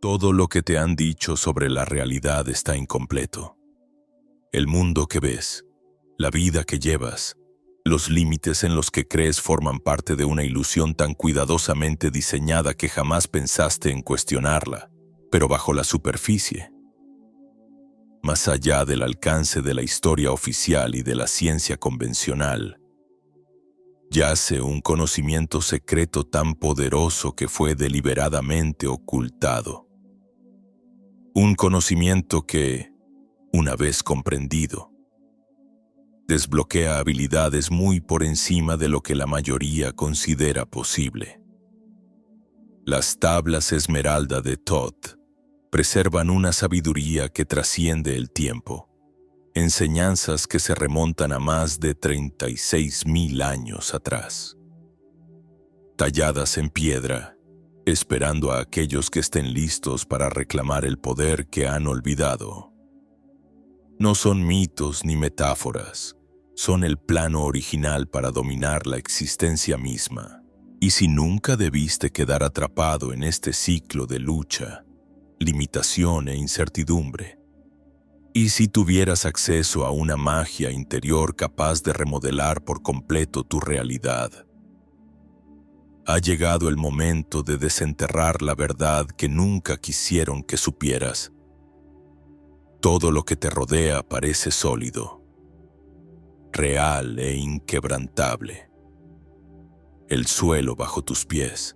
Todo lo que te han dicho sobre la realidad está incompleto. El mundo que ves, la vida que llevas, los límites en los que crees forman parte de una ilusión tan cuidadosamente diseñada que jamás pensaste en cuestionarla, pero bajo la superficie. Más allá del alcance de la historia oficial y de la ciencia convencional, yace un conocimiento secreto tan poderoso que fue deliberadamente ocultado. Un conocimiento que, una vez comprendido, desbloquea habilidades muy por encima de lo que la mayoría considera posible. Las tablas esmeralda de Thoth preservan una sabiduría que trasciende el tiempo, enseñanzas que se remontan a más de 36.000 años atrás. Talladas en piedra, esperando a aquellos que estén listos para reclamar el poder que han olvidado. No son mitos ni metáforas, son el plano original para dominar la existencia misma. Y si nunca debiste quedar atrapado en este ciclo de lucha, limitación e incertidumbre, y si tuvieras acceso a una magia interior capaz de remodelar por completo tu realidad, ha llegado el momento de desenterrar la verdad que nunca quisieron que supieras. Todo lo que te rodea parece sólido, real e inquebrantable. El suelo bajo tus pies,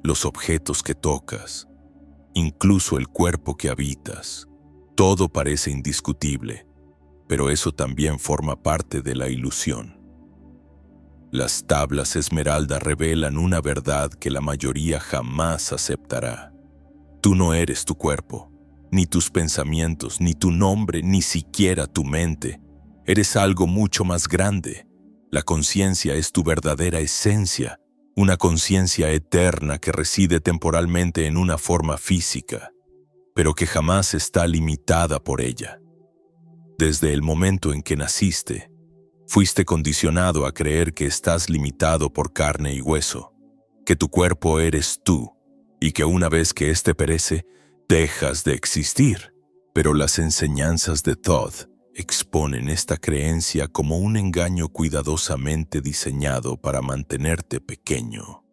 los objetos que tocas, incluso el cuerpo que habitas, todo parece indiscutible, pero eso también forma parte de la ilusión. Las tablas esmeralda revelan una verdad que la mayoría jamás aceptará. Tú no eres tu cuerpo, ni tus pensamientos, ni tu nombre, ni siquiera tu mente. Eres algo mucho más grande. La conciencia es tu verdadera esencia, una conciencia eterna que reside temporalmente en una forma física, pero que jamás está limitada por ella. Desde el momento en que naciste, fuiste condicionado a creer que estás limitado por carne y hueso, que tu cuerpo eres tú, y que una vez que éste perece, dejas de existir. Pero las enseñanzas de Thoth exponen esta creencia como un engaño cuidadosamente diseñado para mantenerte pequeño.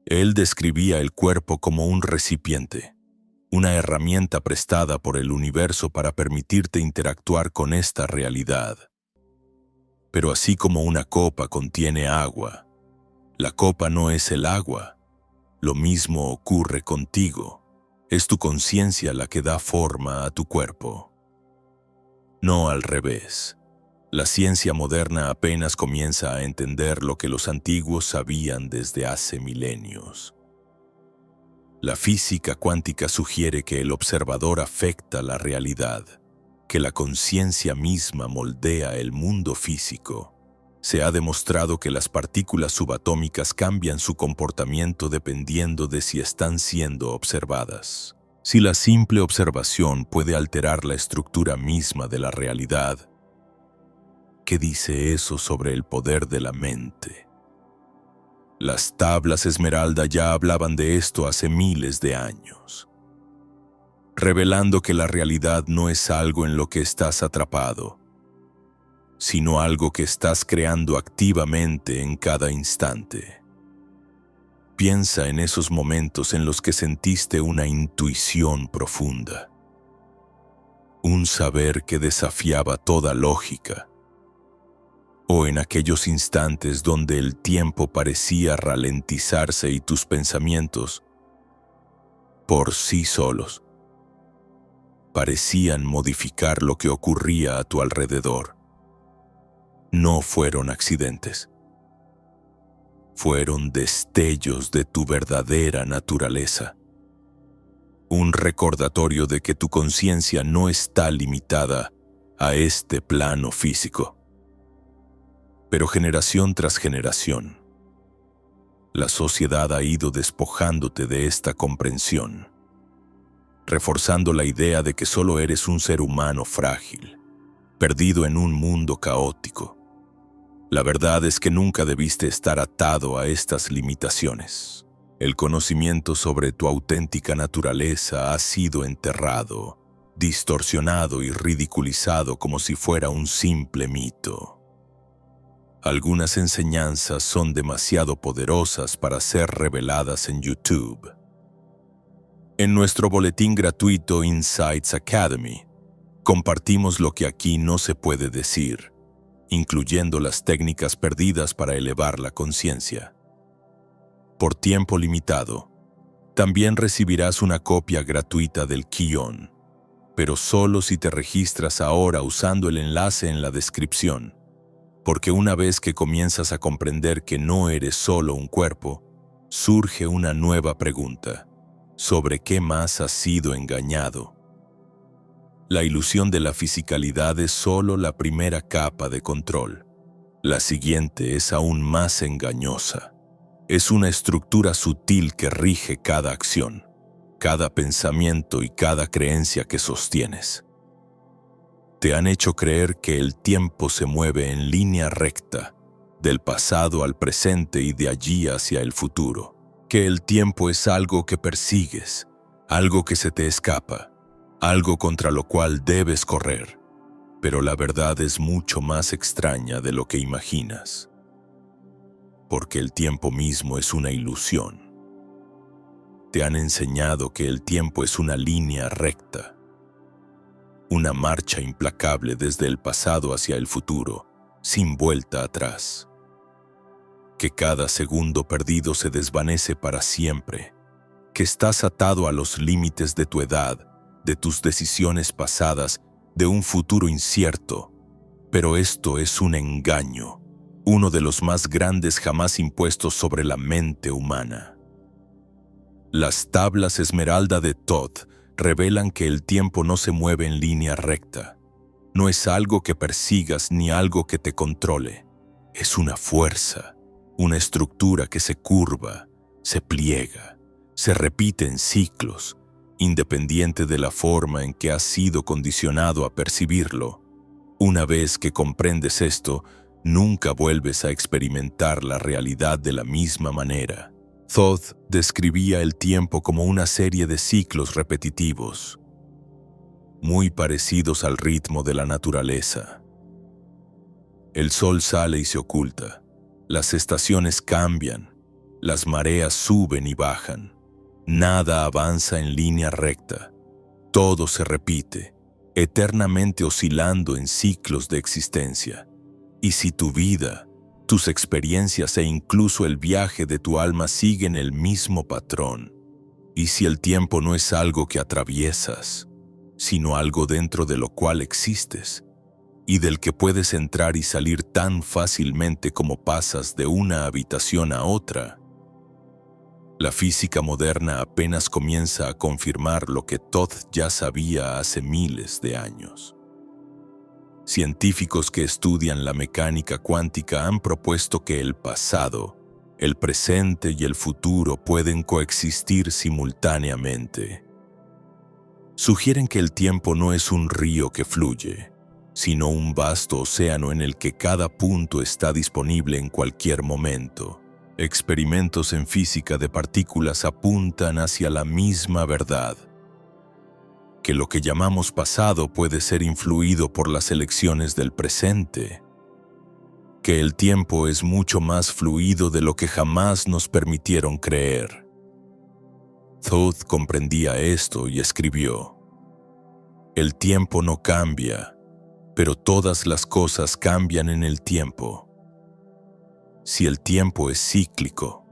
Él describía el cuerpo como un recipiente, una herramienta prestada por el universo para permitirte interactuar con esta realidad. Pero así como una copa contiene agua, la copa no es el agua. Lo mismo ocurre contigo. Es tu conciencia la que da forma a tu cuerpo. No al revés. La ciencia moderna apenas comienza a entender lo que los antiguos sabían desde hace milenios. La física cuántica sugiere que el observador afecta la realidad, que la conciencia misma moldea el mundo físico. Se ha demostrado que las partículas subatómicas cambian su comportamiento dependiendo de si están siendo observadas. Si la simple observación puede alterar la estructura misma de la realidad, ¿qué dice eso sobre el poder de la mente? Las tablas esmeralda ya hablaban de esto hace miles de años, revelando que la realidad no es algo en lo que estás atrapado, sino algo que estás creando activamente en cada instante. Piensa en esos momentos en los que sentiste una intuición profunda, un saber que desafiaba toda lógica, o en aquellos instantes donde el tiempo parecía ralentizarse y tus pensamientos, por sí solos, parecían modificar lo que ocurría a tu alrededor. No fueron accidentes. Fueron destellos de tu verdadera naturaleza. Un recordatorio de que tu conciencia no está limitada a este plano físico. Pero generación tras generación, la sociedad ha ido despojándote de esta comprensión, reforzando la idea de que solo eres un ser humano frágil, perdido en un mundo caótico. La verdad es que nunca debiste estar atado a estas limitaciones. El conocimiento sobre tu auténtica naturaleza ha sido enterrado, distorsionado y ridiculizado como si fuera un simple mito. Algunas enseñanzas son demasiado poderosas para ser reveladas en YouTube. En nuestro boletín gratuito Insights Academy, compartimos lo que aquí no se puede decir, incluyendo las técnicas perdidas para elevar la conciencia. Por tiempo limitado, también recibirás una copia gratuita del Kion, pero solo si te registras ahora usando el enlace en la descripción, porque una vez que comienzas a comprender que no eres solo un cuerpo, surge una nueva pregunta: ¿sobre qué más has sido engañado? La ilusión de la fisicalidad es solo la primera capa de control. La siguiente es aún más engañosa. Es una estructura sutil que rige cada acción, cada pensamiento y cada creencia que sostienes. Te han hecho creer que el tiempo se mueve en línea recta, del pasado al presente y de allí hacia el futuro. Que el tiempo es algo que persigues, algo que se te escapa, algo contra lo cual debes correr. Pero la verdad es mucho más extraña de lo que imaginas. Porque el tiempo mismo es una ilusión. Te han enseñado que el tiempo es una línea recta, una marcha implacable desde el pasado hacia el futuro, sin vuelta atrás. Que cada segundo perdido se desvanece para siempre, que estás atado a los límites de tu edad, de tus decisiones pasadas, de un futuro incierto. Pero esto es un engaño, uno de los más grandes jamás impuestos sobre la mente humana. Las tablas esmeralda de Thoth revelan que el tiempo no se mueve en línea recta. No es algo que persigas ni algo que te controle. Es una fuerza, una estructura que se curva, se pliega, se repite en ciclos, independiente de la forma en que has sido condicionado a percibirlo. Una vez que comprendes esto, nunca vuelves a experimentar la realidad de la misma manera. Thoth describía el tiempo como una serie de ciclos repetitivos, muy parecidos al ritmo de la naturaleza. El sol sale y se oculta, las estaciones cambian, las mareas suben y bajan, nada avanza en línea recta, todo se repite, eternamente oscilando en ciclos de existencia. Y si tu vida, tus experiencias e incluso el viaje de tu alma siguen el mismo patrón, y si el tiempo no es algo que atraviesas, sino algo dentro de lo cual existes, y del que puedes entrar y salir tan fácilmente como pasas de una habitación a otra, la física moderna apenas comienza a confirmar lo que Thoth ya sabía hace miles de años. Científicos que estudian la mecánica cuántica han propuesto que el pasado, el presente y el futuro pueden coexistir simultáneamente. Sugieren que el tiempo no es un río que fluye, sino un vasto océano en el que cada punto está disponible en cualquier momento. Experimentos en física de partículas apuntan hacia la misma verdad: que lo que llamamos pasado puede ser influido por las elecciones del presente, que el tiempo es mucho más fluido de lo que jamás nos permitieron creer. Thoth comprendía esto y escribió: el tiempo no cambia, pero todas las cosas cambian en el tiempo. Si el tiempo es cíclico,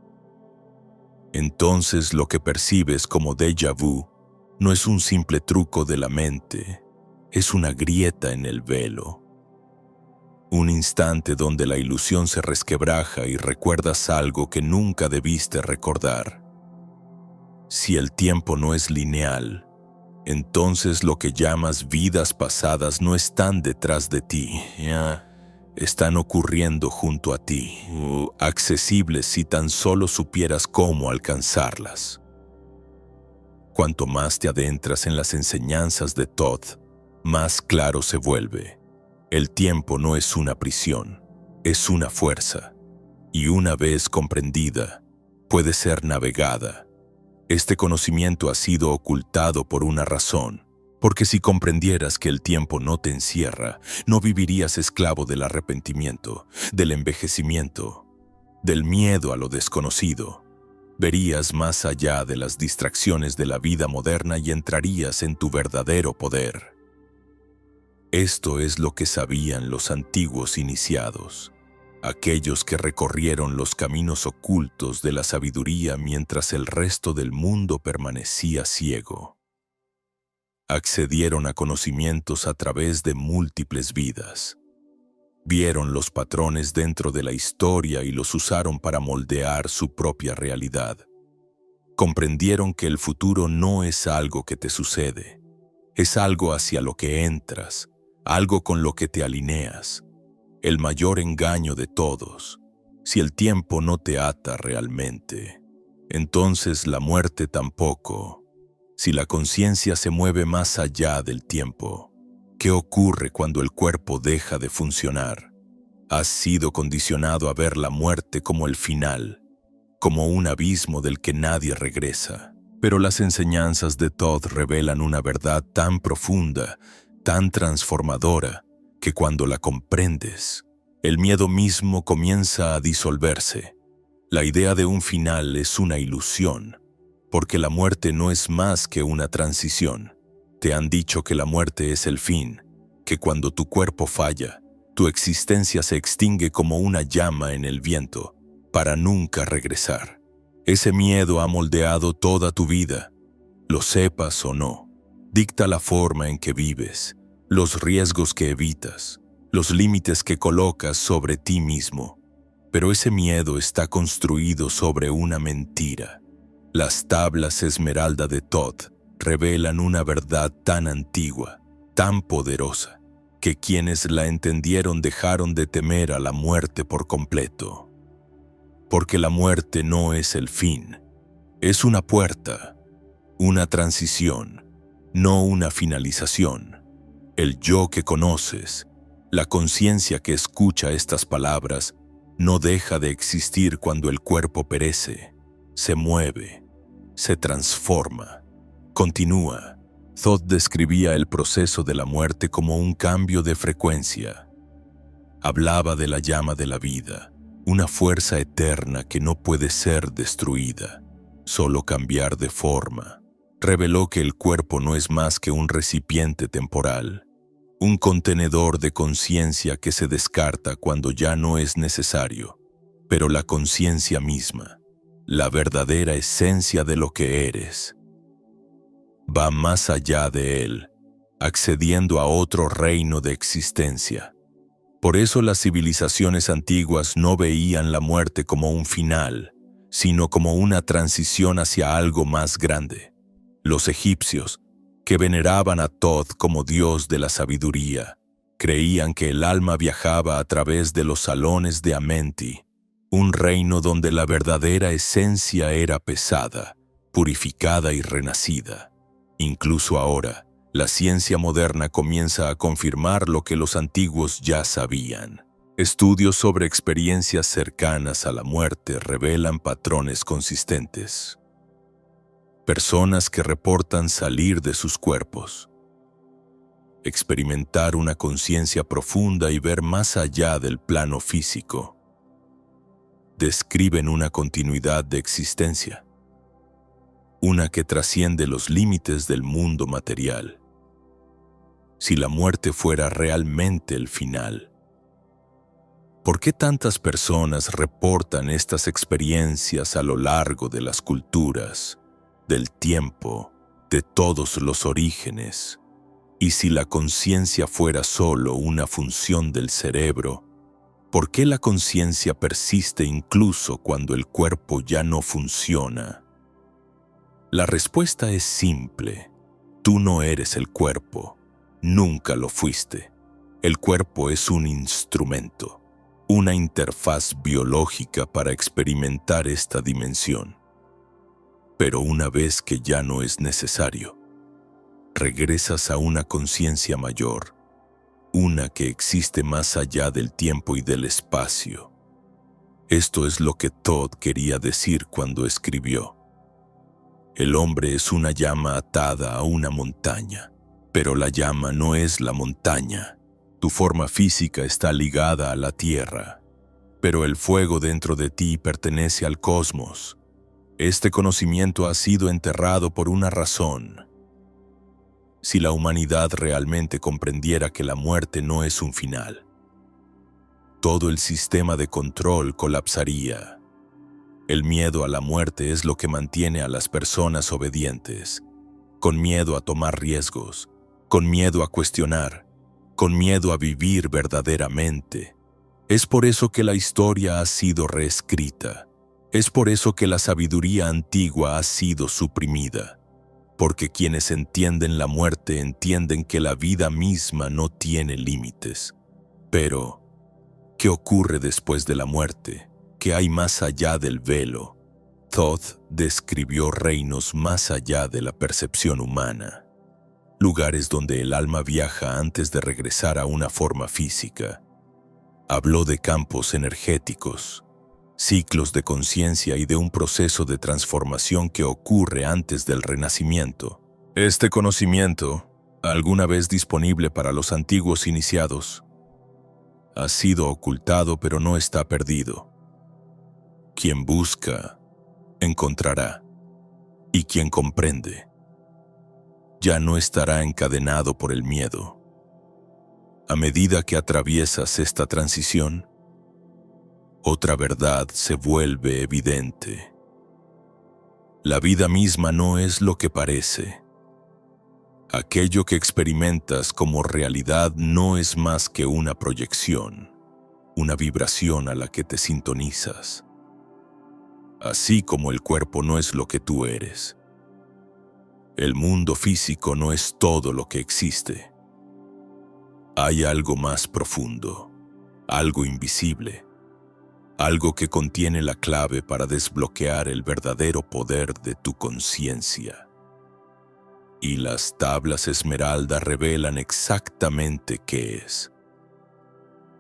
entonces lo que percibes como déjà vu no es un simple truco de la mente, es una grieta en el velo. Un instante donde la ilusión se resquebraja y recuerdas algo que nunca debiste recordar. Si el tiempo no es lineal, entonces lo que llamas vidas pasadas no están detrás de ti, están ocurriendo junto a ti, accesibles si tan solo supieras cómo alcanzarlas. Cuanto más te adentras en las enseñanzas de Thoth, más claro se vuelve. El tiempo no es una prisión, es una fuerza, y una vez comprendida, puede ser navegada. Este conocimiento ha sido ocultado por una razón, porque si comprendieras que el tiempo no te encierra, no vivirías esclavo del arrepentimiento, del envejecimiento, del miedo a lo desconocido. Verías más allá de las distracciones de la vida moderna y entrarías en tu verdadero poder. Esto es lo que sabían los antiguos iniciados, aquellos que recorrieron los caminos ocultos de la sabiduría mientras el resto del mundo permanecía ciego. Accedieron a conocimientos a través de múltiples vidas. Vieron los patrones dentro de la historia y los usaron para moldear su propia realidad. Comprendieron que el futuro no es algo que te sucede, es algo hacia lo que entras, algo con lo que te alineas. El mayor engaño de todos: si el tiempo no te ata realmente, entonces la muerte tampoco. Si la conciencia se mueve más allá del tiempo, ¿qué ocurre cuando el cuerpo deja de funcionar? Has sido condicionado a ver la muerte como el final, como un abismo del que nadie regresa. Pero las enseñanzas de Todd revelan una verdad tan profunda, tan transformadora, que cuando la comprendes, el miedo mismo comienza a disolverse. La idea de un final es una ilusión, porque la muerte no es más que una transición. Te han dicho que la muerte es el fin, que cuando tu cuerpo falla, tu existencia se extingue como una llama en el viento, para nunca regresar. Ese miedo ha moldeado toda tu vida, lo sepas o no. Dicta la forma en que vives, los riesgos que evitas, los límites que colocas sobre ti mismo. Pero ese miedo está construido sobre una mentira. Las tablas esmeralda de Todd revelan una verdad tan antigua, tan poderosa, que quienes la entendieron dejaron de temer a la muerte por completo. Porque la muerte no es el fin, es una puerta, una transición, no una finalización. El yo que conoces, la conciencia que escucha estas palabras, no deja de existir cuando el cuerpo perece, se mueve, se transforma, continúa. Todd describía el proceso de la muerte como un cambio de frecuencia. Hablaba de la llama de la vida, una fuerza eterna que no puede ser destruida, solo cambiar de forma. Reveló que el cuerpo no es más que un recipiente temporal, un contenedor de conciencia que se descarta cuando ya no es necesario, pero la conciencia misma, la verdadera esencia de lo que eres, va más allá de él, accediendo a otro reino de existencia. Por eso las civilizaciones antiguas no veían la muerte como un final, sino como una transición hacia algo más grande. Los egipcios, que veneraban a Todd como dios de la sabiduría, creían que el alma viajaba a través de los salones de Amenti, un reino donde la verdadera esencia era pesada, purificada y renacida. Incluso ahora, la ciencia moderna comienza a confirmar lo que los antiguos ya sabían. Estudios sobre experiencias cercanas a la muerte revelan patrones consistentes. Personas que reportan salir de sus cuerpos, experimentar una conciencia profunda y ver más allá del plano físico. Describen una continuidad de existencia, una que trasciende los límites del mundo material. Si la muerte fuera realmente el final, ¿por qué tantas personas reportan estas experiencias a lo largo de las culturas, del tiempo, de todos los orígenes? Y si la conciencia fuera solo una función del cerebro, ¿por qué la conciencia persiste incluso cuando el cuerpo ya no funciona? La respuesta es simple. Tú no eres el cuerpo, nunca lo fuiste. El cuerpo es un instrumento, una interfaz biológica para experimentar esta dimensión. Pero una vez que ya no es necesario, regresas a una conciencia mayor, una que existe más allá del tiempo y del espacio. Esto es lo que Todd quería decir cuando escribió: el hombre es una llama atada a una montaña, pero la llama no es la montaña. Tu forma física está ligada a la tierra, pero el fuego dentro de ti pertenece al cosmos. Este conocimiento ha sido enterrado por una razón. Si la humanidad realmente comprendiera que la muerte no es un final, todo el sistema de control colapsaría. El miedo a la muerte es lo que mantiene a las personas obedientes, con miedo a tomar riesgos, con miedo a cuestionar, con miedo a vivir verdaderamente. Es por eso que la historia ha sido reescrita. Es por eso que la sabiduría antigua ha sido suprimida. Porque quienes entienden la muerte entienden que la vida misma no tiene límites. Pero, ¿qué ocurre después de la muerte? ¿Qué hay más allá del velo? Todd describió reinos más allá de la percepción humana. Lugares donde el alma viaja antes de regresar a una forma física. Habló de campos energéticos, ciclos de conciencia y de un proceso de transformación que ocurre antes del renacimiento. Este conocimiento, alguna vez disponible para los antiguos iniciados, ha sido ocultado pero no está perdido. Quien busca, encontrará, y quien comprende, ya no estará encadenado por el miedo. A medida que atraviesas esta transición, otra verdad se vuelve evidente. La vida misma no es lo que parece. Aquello que experimentas como realidad no es más que una proyección, una vibración a la que te sintonizas. Así como el cuerpo no es lo que tú eres. El mundo físico no es todo lo que existe. Hay algo más profundo, algo invisible, algo que contiene la clave para desbloquear el verdadero poder de tu conciencia. Y las tablas esmeralda revelan exactamente qué es.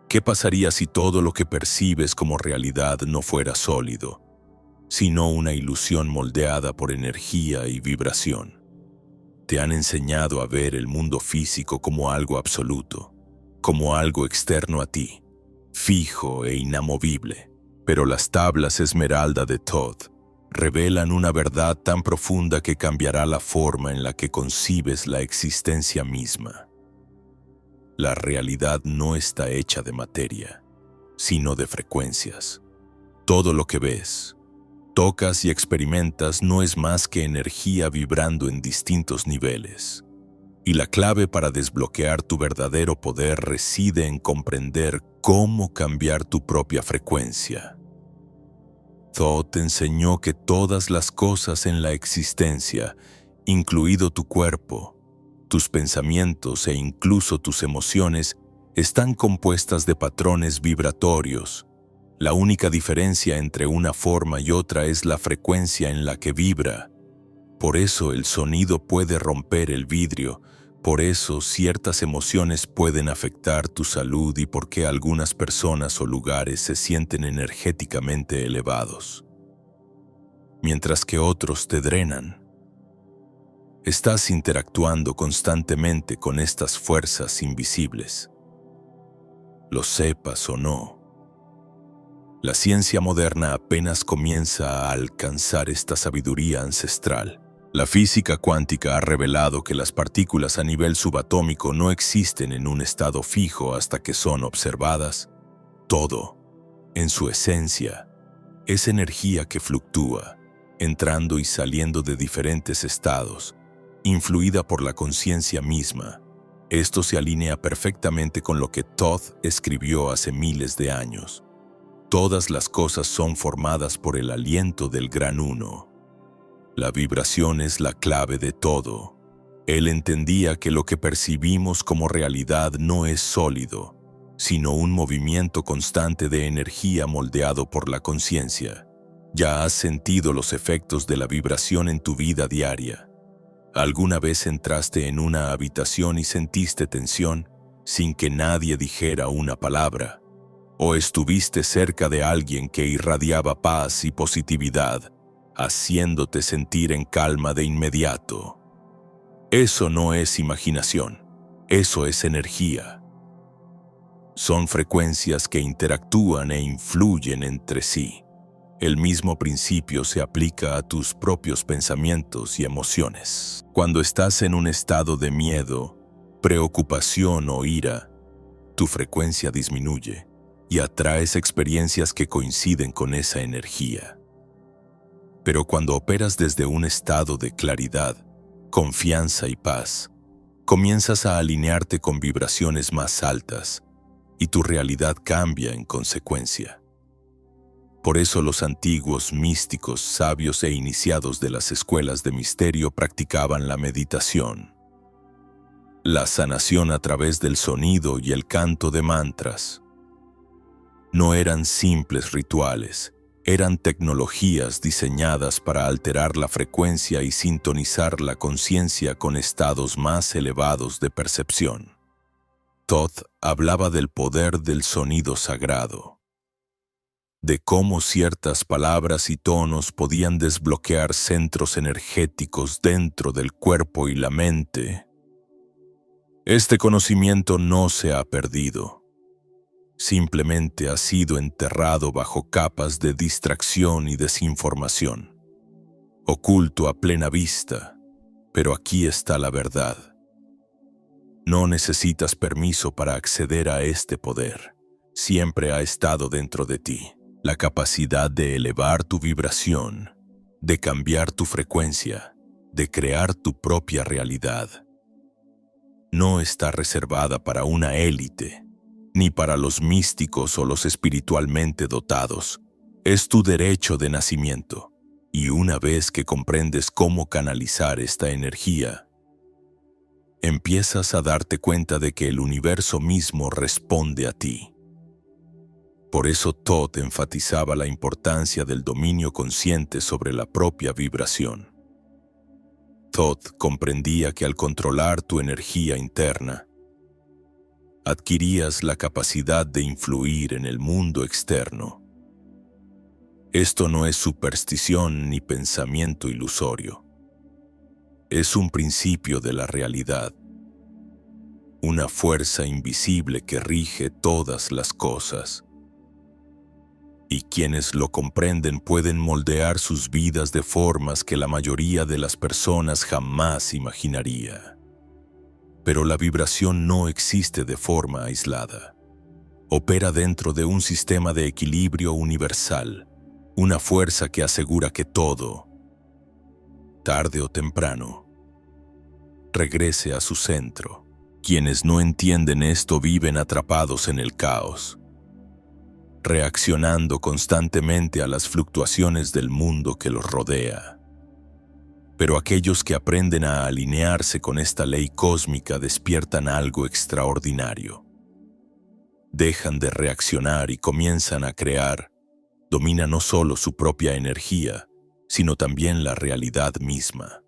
¿Qué pasaría si todo lo que percibes como realidad no fuera sólido, sino una ilusión moldeada por energía y vibración? Te han enseñado a ver el mundo físico como algo absoluto, como algo externo a ti, fijo e inamovible. Pero las tablas esmeralda de Todd revelan una verdad tan profunda que cambiará la forma en la que concibes la existencia misma. La realidad no está hecha de materia, sino de frecuencias. Todo lo que ves, tocas y experimentas no es más que energía vibrando en distintos niveles. Y la clave para desbloquear tu verdadero poder reside en comprender cómo cambiar tu propia frecuencia. Todd te enseñó que todas las cosas en la existencia, incluido tu cuerpo, tus pensamientos e incluso tus emociones, están compuestas de patrones vibratorios. La única diferencia entre una forma y otra es la frecuencia en la que vibra. Por eso el sonido puede romper el vidrio, por eso ciertas emociones pueden afectar tu salud y por qué algunas personas o lugares se sienten energéticamente elevados, mientras que otros te drenan. Estás interactuando constantemente con estas fuerzas invisibles. Lo sepas o no. La ciencia moderna apenas comienza a alcanzar esta sabiduría ancestral. La física cuántica ha revelado que las partículas a nivel subatómico no existen en un estado fijo hasta que son observadas. Todo, en su esencia, es energía que fluctúa, entrando y saliendo de diferentes estados, influida por la conciencia misma. Esto se alinea perfectamente con lo que Todd escribió hace miles de años. Todas las cosas son formadas por el aliento del Gran Uno. La vibración es la clave de todo. Él entendía que lo que percibimos como realidad no es sólido, sino un movimiento constante de energía moldeado por la conciencia. Ya has sentido los efectos de la vibración en tu vida diaria. ¿Alguna vez entraste en una habitación y sentiste tensión sin que nadie dijera una palabra? o estuviste cerca de alguien que irradiaba paz y positividad, haciéndote sentir en calma de inmediato. Eso no es imaginación, eso es energía. Son frecuencias que interactúan e influyen entre sí. El mismo principio se aplica a tus propios pensamientos y emociones. Cuando estás en un estado de miedo, preocupación o ira, tu frecuencia disminuye y atraes experiencias que coinciden con esa energía. Pero cuando operas desde un estado de claridad, confianza y paz, comienzas a alinearte con vibraciones más altas y tu realidad cambia en consecuencia. Por eso los antiguos místicos, sabios e iniciados de las escuelas de misterio practicaban la meditación, la sanación a través del sonido y el canto de mantras. No eran simples rituales, eran tecnologías diseñadas para alterar la frecuencia y sintonizar la conciencia con estados más elevados de percepción. Thoth hablaba del poder del sonido sagrado, de cómo ciertas palabras y tonos podían desbloquear centros energéticos dentro del cuerpo y la mente. Este conocimiento no se ha perdido. Simplemente ha sido enterrado bajo capas de distracción y desinformación, oculto a plena vista, pero aquí está la verdad. No necesitas permiso para acceder a este poder. Siempre ha estado dentro de ti. La capacidad de elevar tu vibración, de cambiar tu frecuencia, de crear tu propia realidad. No está reservada para una élite, ni para los místicos o los espiritualmente dotados. Es tu derecho de nacimiento, y una vez que comprendes cómo canalizar esta energía, empiezas a darte cuenta de que el universo mismo responde a ti. Por eso Thoth enfatizaba la importancia del dominio consciente sobre la propia vibración. Thoth comprendía que al controlar tu energía interna, adquirías la capacidad de influir en el mundo externo. Esto no es superstición ni pensamiento ilusorio. Es un principio de la realidad, una fuerza invisible que rige todas las cosas. Y quienes lo comprenden pueden moldear sus vidas de formas que la mayoría de las personas jamás imaginaría. Pero la vibración no existe de forma aislada. Opera dentro de un sistema de equilibrio universal, una fuerza que asegura que todo, tarde o temprano, regrese a su centro. Quienes no entienden esto viven atrapados en el caos, reaccionando constantemente a las fluctuaciones del mundo que los rodea. Pero aquellos que aprenden a alinearse con esta ley cósmica despiertan algo extraordinario. Dejan de reaccionar y comienzan a crear. Dominan no solo su propia energía, sino también la realidad misma.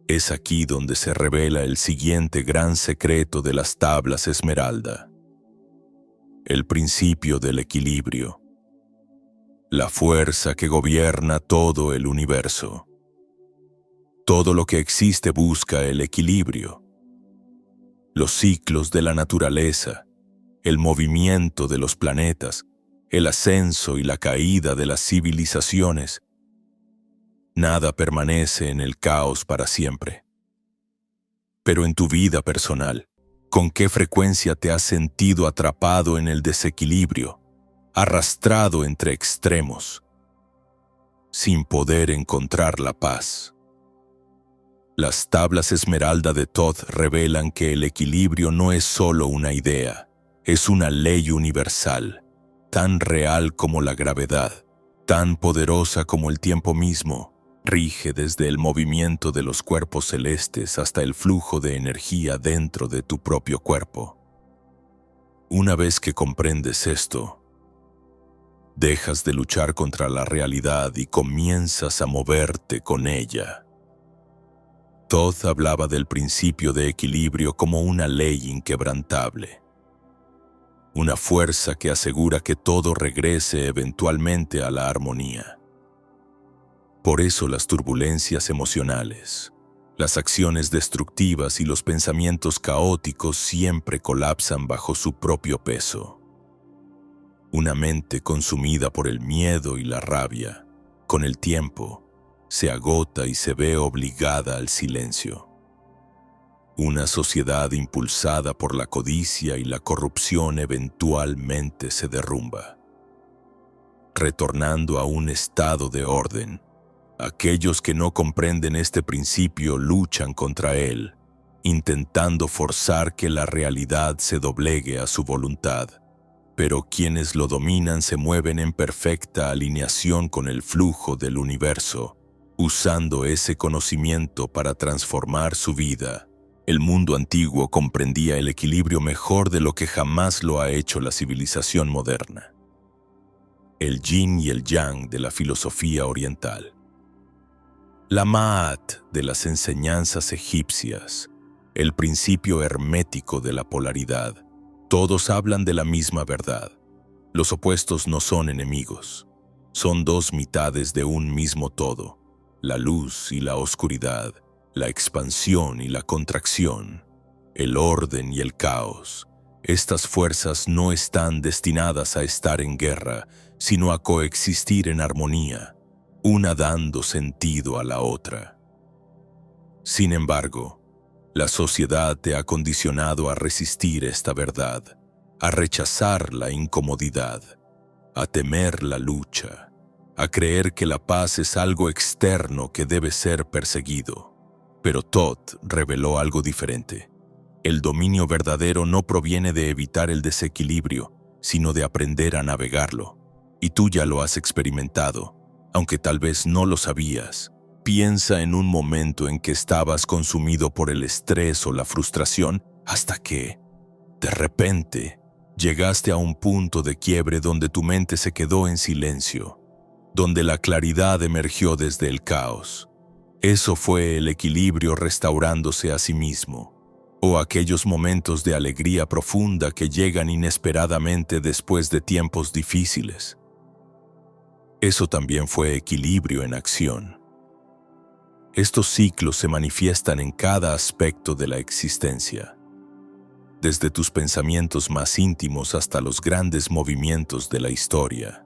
Es aquí donde se revela el siguiente gran secreto de las tablas esmeralda. El principio del equilibrio, la fuerza que gobierna todo el universo. Todo lo que existe busca el equilibrio. Los ciclos de la naturaleza, el movimiento de los planetas, el ascenso y la caída de las civilizaciones. Nada permanece en el caos para siempre. Pero en tu vida personal, ¿con qué frecuencia te has sentido atrapado en el desequilibrio, arrastrado entre extremos, sin poder encontrar la paz? Las tablas esmeralda de Thoth revelan que el equilibrio no es solo una idea, es una ley universal, tan real como la gravedad, tan poderosa como el tiempo mismo. Rige desde el movimiento de los cuerpos celestes hasta el flujo de energía dentro de tu propio cuerpo. Una vez que comprendes esto, dejas de luchar contra la realidad y comienzas a moverte con ella. Thoth hablaba del principio de equilibrio como una ley inquebrantable, una fuerza que asegura que todo regrese eventualmente a la armonía. Por eso las turbulencias emocionales, las acciones destructivas y los pensamientos caóticos siempre colapsan bajo su propio peso. Una mente consumida por el miedo y la rabia, con el tiempo, se agota y se ve obligada al silencio. Una sociedad impulsada por la codicia y la corrupción eventualmente se derrumba. Retornando a un estado de orden, aquellos que no comprenden este principio luchan contra él, intentando forzar que la realidad se doblegue a su voluntad. Pero quienes lo dominan se mueven en perfecta alineación con el flujo del universo, usando ese conocimiento para transformar su vida. El mundo antiguo comprendía el equilibrio mejor de lo que jamás lo ha hecho la civilización moderna. El yin y el yang de la filosofía oriental. La Ma'at de las enseñanzas egipcias, el principio hermético de la polaridad. Todos hablan de la misma verdad. Los opuestos no son enemigos. Son dos mitades de un mismo todo, la luz y la oscuridad, la expansión y la contracción, el orden y el caos. Estas fuerzas no están destinadas a estar en guerra, sino a coexistir en armonía, una dando sentido a la otra. Sin embargo, la sociedad te ha condicionado a resistir esta verdad, a rechazar la incomodidad, a temer la lucha, a creer que la paz es algo externo que debe ser perseguido. Pero Thoth reveló algo diferente. El dominio verdadero no proviene de evitar el desequilibrio, sino de aprender a navegarlo. Y tú ya lo has experimentado, aunque tal vez no lo sabías. Piensa en un momento en que estabas consumido por el estrés o la frustración hasta que, de repente, llegaste a un punto de quiebre donde tu mente se quedó en silencio, donde la claridad emergió desde el caos. Eso fue el equilibrio restaurándose a sí mismo, o aquellos momentos de alegría profunda que llegan inesperadamente después de tiempos difíciles. Eso también fue equilibrio en acción. Estos ciclos se manifiestan en cada aspecto de la existencia, desde tus pensamientos más íntimos hasta los grandes movimientos de la historia.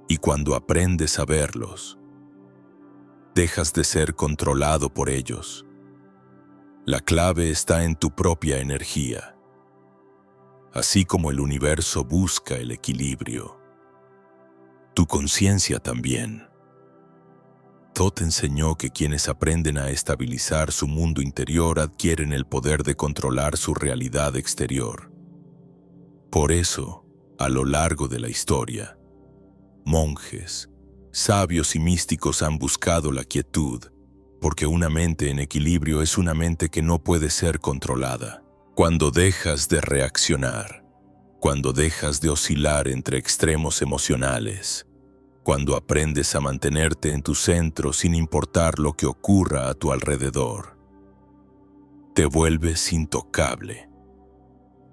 Y cuando aprendes a verlos, dejas de ser controlado por ellos. La clave está en tu propia energía. Así como el universo busca el equilibrio, tu conciencia también. Thoth enseñó que quienes aprenden a estabilizar su mundo interior adquieren el poder de controlar su realidad exterior. Por eso, a lo largo de la historia, monjes, sabios y místicos han buscado la quietud, porque una mente en equilibrio es una mente que no puede ser controlada. Cuando dejas de reaccionar, cuando dejas de oscilar entre extremos emocionales, cuando aprendes a mantenerte en tu centro sin importar lo que ocurra a tu alrededor, te vuelves intocable.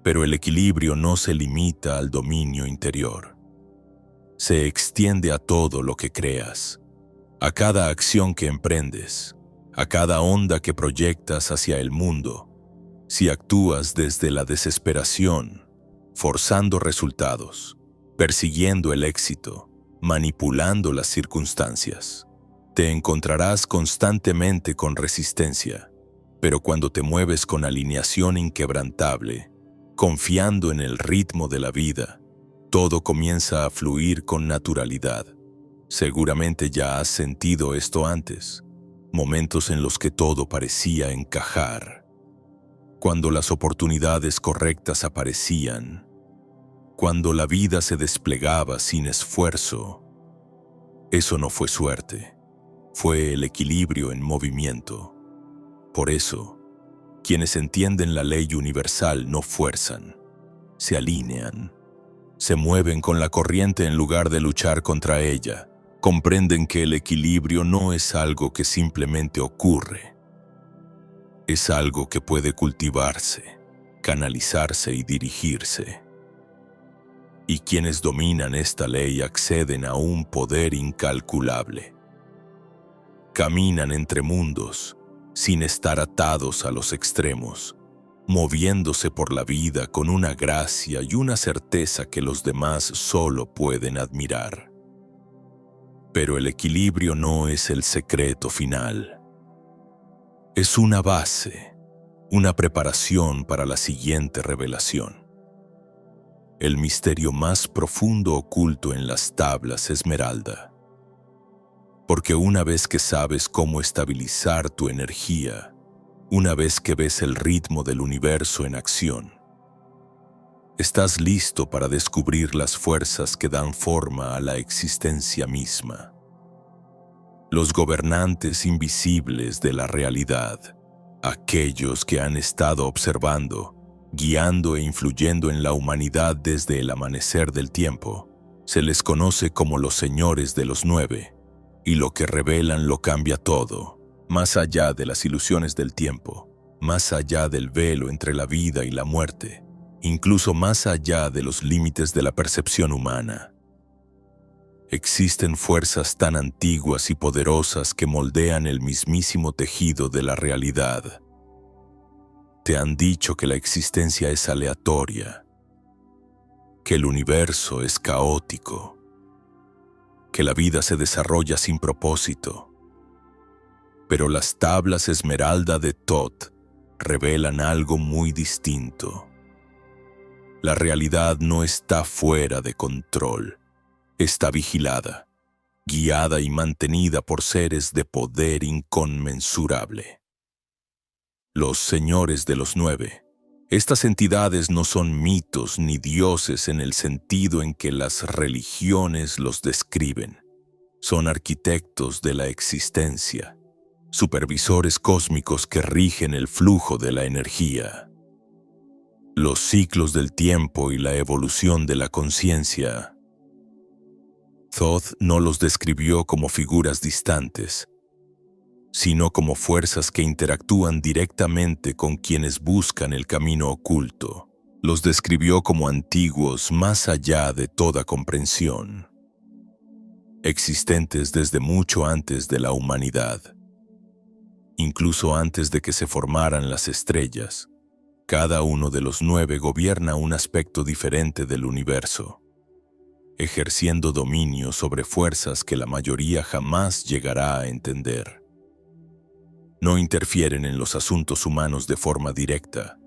Pero el equilibrio no se limita al dominio interior. Se extiende a todo lo que creas, a cada acción que emprendes, a cada onda que proyectas hacia el mundo. Si actúas desde la desesperación, forzando resultados, persiguiendo el éxito, manipulando las circunstancias, te encontrarás constantemente con resistencia. Pero cuando te mueves con alineación inquebrantable, confiando en el ritmo de la vida, todo comienza a fluir con naturalidad. Seguramente ya has sentido esto antes, momentos en los que todo parecía encajar, cuando las oportunidades correctas aparecían, cuando la vida se desplegaba sin esfuerzo. Eso no fue suerte, fue el equilibrio en movimiento. Por eso, quienes entienden la ley universal no fuerzan, se alinean, se mueven con la corriente en lugar de luchar contra ella. Comprenden que el equilibrio no es algo que simplemente ocurre. Es algo que puede cultivarse, canalizarse y dirigirse. y quienes dominan esta ley acceden a un poder incalculable. Caminan entre mundos, sin estar atados a los extremos, moviéndose por la vida con una gracia y una certeza que los demás solo pueden admirar. Pero el equilibrio no es el secreto final. Es una base, una preparación para la siguiente revelación. El misterio más profundo oculto en las tablas esmeralda. Porque una vez que sabes cómo estabilizar tu energía, una vez que ves el ritmo del universo en acción, estás listo para descubrir las fuerzas que dan forma a la existencia misma. Los gobernantes invisibles de la realidad, aquellos que han estado observando, guiando e influyendo en la humanidad desde el amanecer del tiempo, se les conoce como los señores de los 9, y lo que revelan lo cambia todo, más allá de las ilusiones del tiempo, más allá del velo entre la vida y la muerte, incluso más allá de los límites de la percepción humana. Existen fuerzas tan antiguas y poderosas que moldean el mismísimo tejido de la realidad. Te han dicho que la existencia es aleatoria, que el universo es caótico, que la vida se desarrolla sin propósito. Pero las tablas esmeralda de Thoth revelan algo muy distinto. La realidad no está fuera de control, está vigilada, guiada y mantenida por seres de poder inconmensurable. Los señores de los 9. Estas entidades no son mitos ni dioses en el sentido en que las religiones los describen. Son arquitectos de la existencia, supervisores cósmicos que rigen el flujo de la energía, los ciclos del tiempo y la evolución de la conciencia. Thoth no los describió como figuras distantes, sino como fuerzas que interactúan directamente con quienes buscan el camino oculto. Los describió como antiguos más allá de toda comprensión, existentes desde mucho antes de la humanidad. Incluso antes de que se formaran las estrellas, cada uno de los 9 gobierna un aspecto diferente del universo, ejerciendo dominio sobre fuerzas que la mayoría jamás llegará a entender. No interfieren en los asuntos humanos de forma directa,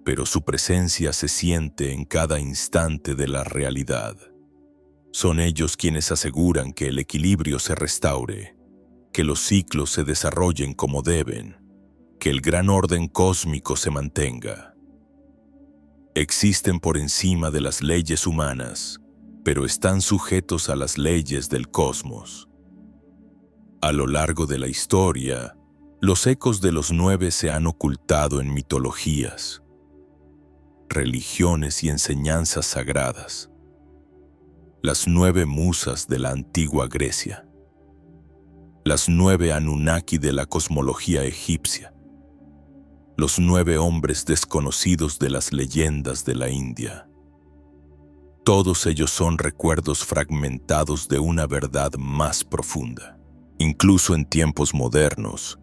pero su presencia se siente en cada instante de la realidad. Son ellos quienes aseguran que el equilibrio se restaure, que los ciclos se desarrollen como deben, que el gran orden cósmico se mantenga. Existen por encima de las leyes humanas, pero están sujetos a las leyes del cosmos. A lo largo de la historia, los ecos de los 9 se han ocultado en mitologías, religiones y enseñanzas sagradas. Las 9 musas de la antigua Grecia, las 9 Anunnaki de la cosmología egipcia, los 9 hombres desconocidos de las leyendas de la India. Todos ellos son recuerdos fragmentados de una verdad más profunda. Incluso en tiempos modernos,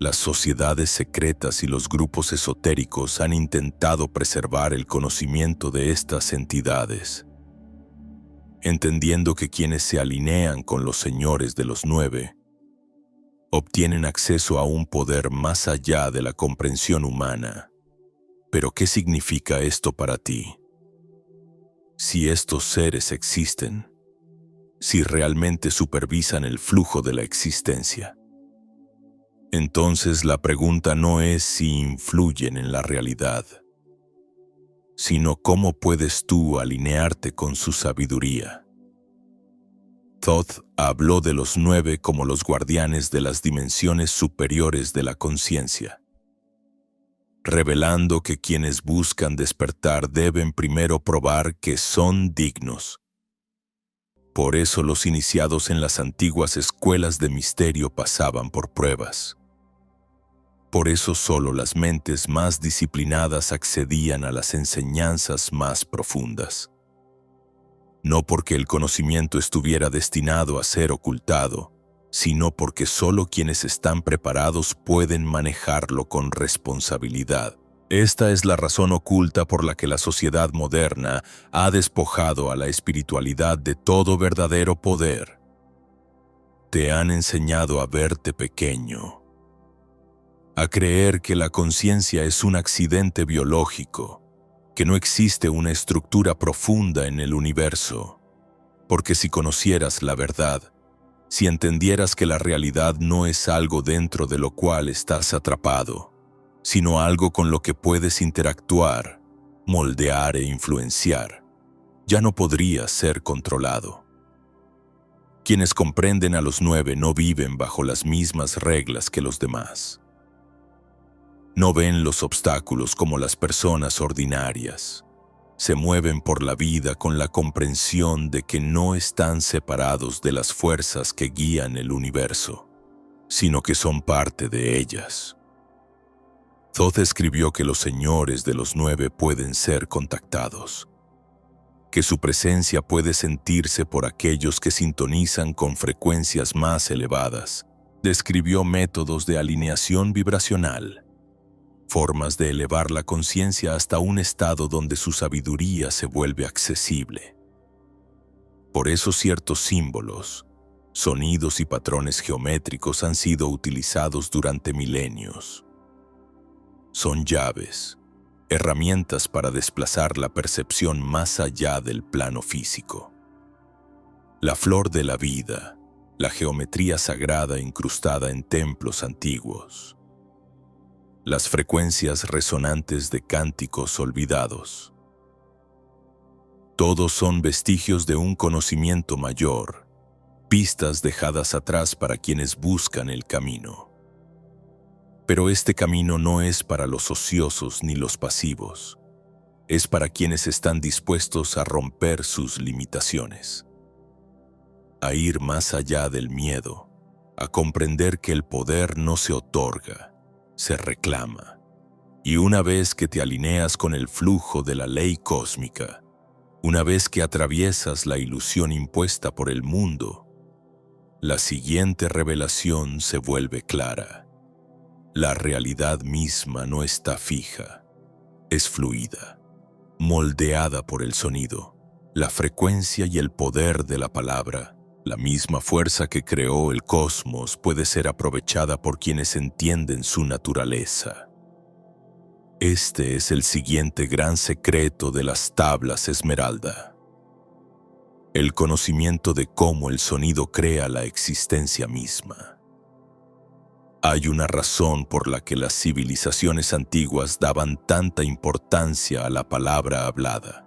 las sociedades secretas y los grupos esotéricos han intentado preservar el conocimiento de estas entidades, entendiendo que quienes se alinean con los señores de los 9 obtienen acceso a un poder más allá de la comprensión humana. Pero ¿qué significa esto para ti? Si estos seres existen, si realmente supervisan el flujo de la existencia, entonces la pregunta no es si influyen en la realidad, sino cómo puedes tú alinearte con su sabiduría. Thoth habló de los 9 como los guardianes de las dimensiones superiores de la conciencia, revelando que quienes buscan despertar deben primero probar que son dignos. Por eso los iniciados en las antiguas escuelas de misterio pasaban por pruebas. Por eso solo las mentes más disciplinadas accedían a las enseñanzas más profundas. no porque el conocimiento estuviera destinado a ser ocultado, sino porque solo quienes están preparados pueden manejarlo con responsabilidad. Esta es la razón oculta por la que la sociedad moderna ha despojado a la espiritualidad de todo verdadero poder. Te han enseñado a verte pequeño, a creer que la conciencia es un accidente biológico, que no existe una estructura profunda en el universo, porque si conocieras la verdad, si entendieras que la realidad no es algo dentro de lo cual estás atrapado, sino algo con lo que puedes interactuar, moldear e influenciar, ya no podrías ser controlado. Quienes comprenden a los 9 no viven bajo las mismas reglas que los demás. No ven los obstáculos como las personas ordinarias. Se mueven por la vida con la comprensión de que no están separados de las fuerzas que guían el universo, sino que son parte de ellas. Thoth escribió que los señores de los 9 pueden ser contactados, que su presencia puede sentirse por aquellos que sintonizan con frecuencias más elevadas. Describió métodos de alineación vibracional, formas de elevar la conciencia hasta un estado donde su sabiduría se vuelve accesible. Por eso ciertos símbolos, sonidos y patrones geométricos han sido utilizados durante milenios. Son llaves, herramientas para desplazar la percepción más allá del plano físico. La flor de la vida, la geometría sagrada incrustada en templos antiguos, las frecuencias resonantes de cánticos olvidados. Todos son vestigios de un conocimiento mayor, pistas dejadas atrás para quienes buscan el camino. Pero este camino no es para los ociosos ni los pasivos. Es para quienes están dispuestos a romper sus limitaciones, a ir más allá del miedo, a comprender que el poder no se otorga, se reclama. Y una vez que te alineas con el flujo de la ley cósmica, una vez que atraviesas la ilusión impuesta por el mundo, la siguiente revelación se vuelve clara. La realidad misma no está fija, es fluida, moldeada por el sonido, la frecuencia y el poder de la palabra. La misma fuerza que creó el cosmos puede ser aprovechada por quienes entienden su naturaleza. Este es el siguiente gran secreto de las tablas esmeralda: el conocimiento de cómo el sonido crea la existencia misma. Hay una razón por la que las civilizaciones antiguas daban tanta importancia a la palabra hablada,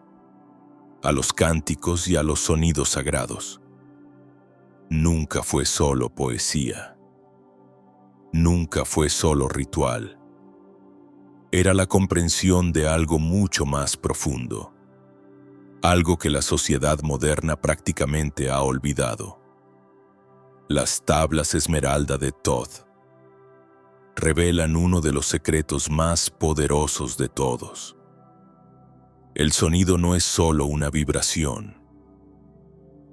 a los cánticos y a los sonidos sagrados. Nunca fue solo poesía. Nunca fue solo ritual. Era la comprensión de algo mucho más profundo, algo que la sociedad moderna prácticamente ha olvidado. Las tablas esmeralda de Thoth revelan uno de los secretos más poderosos de todos. El sonido no es solo una vibración,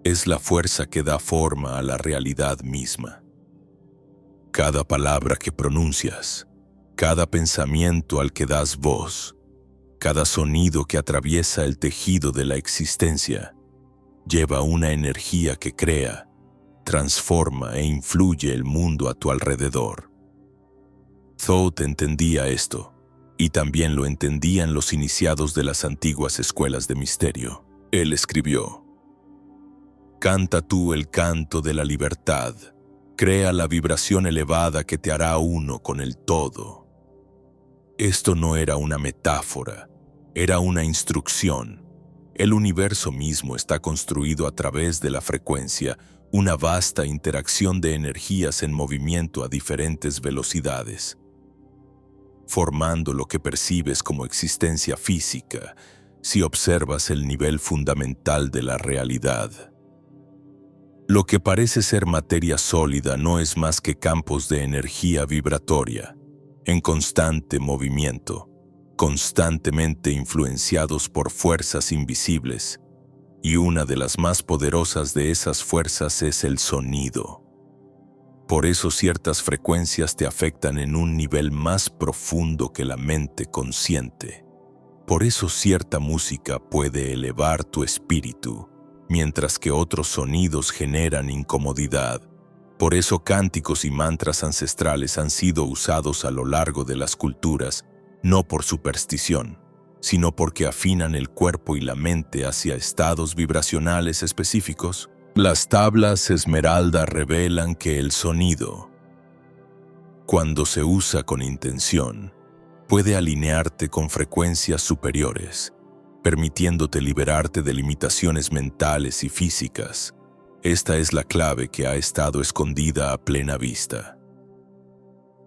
es la fuerza que da forma a la realidad misma. Cada palabra que pronuncias, cada pensamiento al que das voz, cada sonido que atraviesa el tejido de la existencia, lleva una energía que crea, transforma e influye el mundo a tu alrededor. Thoth entendía esto, y también lo entendían los iniciados de las antiguas escuelas de misterio. Él escribió: «Canta tú el canto de la libertad, crea la vibración elevada que te hará uno con el todo». Esto no era una metáfora, era una instrucción. El universo mismo está construido a través de la frecuencia, una vasta interacción de energías en movimiento a diferentes velocidades, formando lo que percibes como existencia física si observas el nivel fundamental de la realidad. Lo que parece ser materia sólida no es más que campos de energía vibratoria, en constante movimiento, constantemente influenciados por fuerzas invisibles, y una de las más poderosas de esas fuerzas es el sonido. Por eso ciertas frecuencias te afectan en un nivel más profundo que la mente consciente. Por eso cierta música puede elevar tu espíritu, mientras que otros sonidos generan incomodidad. Por eso cánticos y mantras ancestrales han sido usados a lo largo de las culturas, no por superstición, sino porque afinan el cuerpo y la mente hacia estados vibracionales específicos. Las tablas esmeralda revelan que el sonido, cuando se usa con intención, puede alinearte con frecuencias superiores, permitiéndote liberarte de limitaciones mentales y físicas. Esta es la clave que ha estado escondida a plena vista.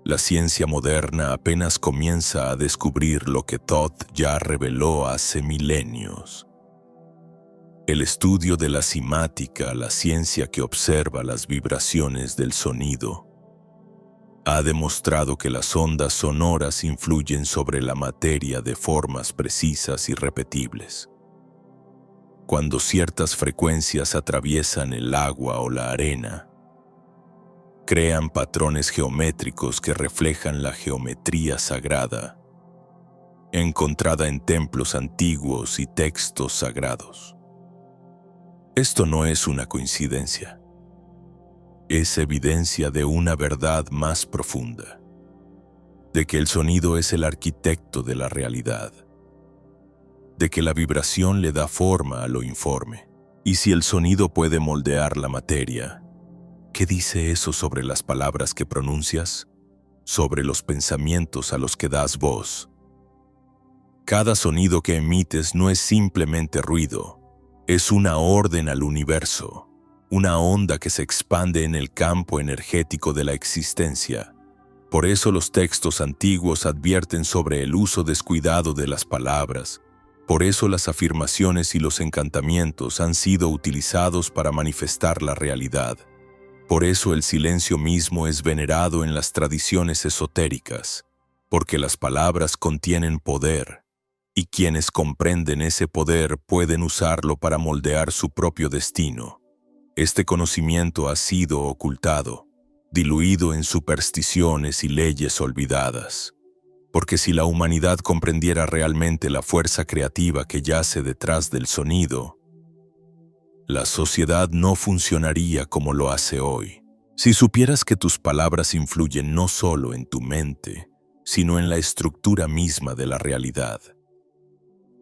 La ciencia moderna apenas comienza a descubrir lo que Thoth ya reveló hace milenios. El estudio de la cimática, la ciencia que observa las vibraciones del sonido, ha demostrado que las ondas sonoras influyen sobre la materia de formas precisas y repetibles. Cuando ciertas frecuencias atraviesan el agua o la arena, crean patrones geométricos que reflejan la geometría sagrada, encontrada en templos antiguos y textos sagrados. Esto no es una coincidencia. Es evidencia de una verdad más profunda, de que el sonido es el arquitecto de la realidad, de que la vibración le da forma a lo informe. Y si el sonido puede moldear la materia, ¿qué dice eso sobre las palabras que pronuncias? Sobre los pensamientos a los que das voz. Cada sonido que emites no es simplemente ruido, es una orden al universo. Una onda que se expande en el campo energético de la existencia. Por eso los textos antiguos advierten sobre el uso descuidado de las palabras. Por eso las afirmaciones y los encantamientos han sido utilizados para manifestar la realidad. Por eso el silencio mismo es venerado en las tradiciones esotéricas, porque las palabras contienen poder, y quienes comprenden ese poder pueden usarlo para moldear su propio destino. Este conocimiento ha sido ocultado, diluido en supersticiones y leyes olvidadas. Porque si la humanidad comprendiera realmente la fuerza creativa que yace detrás del sonido, la sociedad no funcionaría como lo hace hoy. Si supieras que tus palabras influyen no solo en tu mente, sino en la estructura misma de la realidad,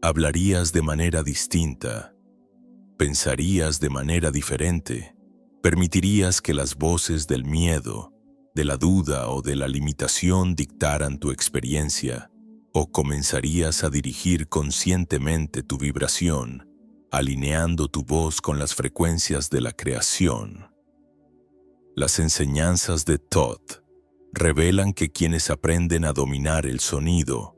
hablarías de manera distinta. Pensarías de manera diferente, permitirías que las voces del miedo, de la duda o de la limitación dictaran tu experiencia, o comenzarías a dirigir conscientemente tu vibración, alineando tu voz con las frecuencias de la creación. Las enseñanzas de Thoth revelan que quienes aprenden a dominar el sonido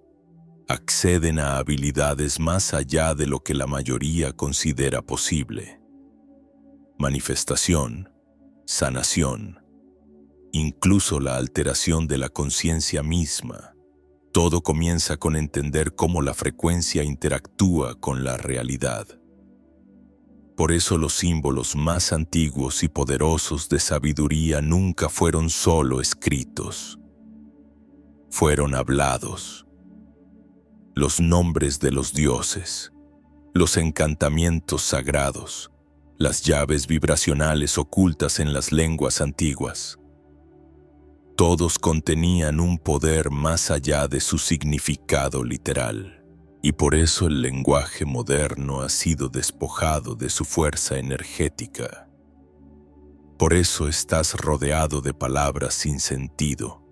acceden a habilidades más allá de lo que la mayoría considera posible. Manifestación, sanación, incluso la alteración de la conciencia misma. Todo comienza con entender cómo la frecuencia interactúa con la realidad. Por eso los símbolos más antiguos y poderosos de sabiduría nunca fueron solo escritos. Fueron hablados. Los nombres de los dioses, los encantamientos sagrados, las llaves vibracionales ocultas en las lenguas antiguas. Todos contenían un poder más allá de su significado literal, y por eso el lenguaje moderno ha sido despojado de su fuerza energética. Por eso estás rodeado de palabras sin sentido.